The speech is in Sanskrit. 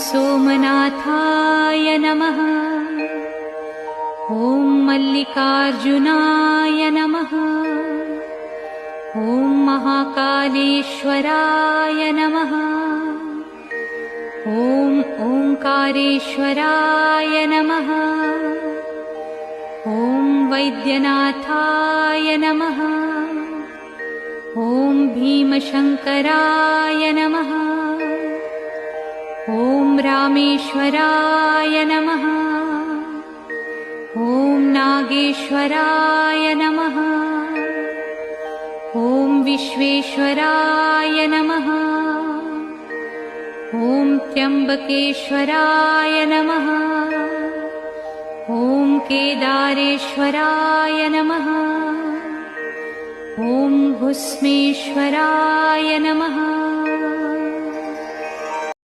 सोमनाथाय नमः। ॐ मल्लिकार्जुनाय नमः। ॐ महाकालेश्वराय नमः। ॐ ओंकारेश्वराय नमः। ॐ वैद्यनाथाय नमः। ॐ भीमशंकराय नमः। ॐ रामेश्वराय नमः। ॐ नागेश्वराय नमः। ॐ विश्वेश्वराय नमः। ॐ त्र्यंबकेश्वराय नमः। ॐ केदारेश्वराय नमः। ॐ भुस्मेश्वराय नमः।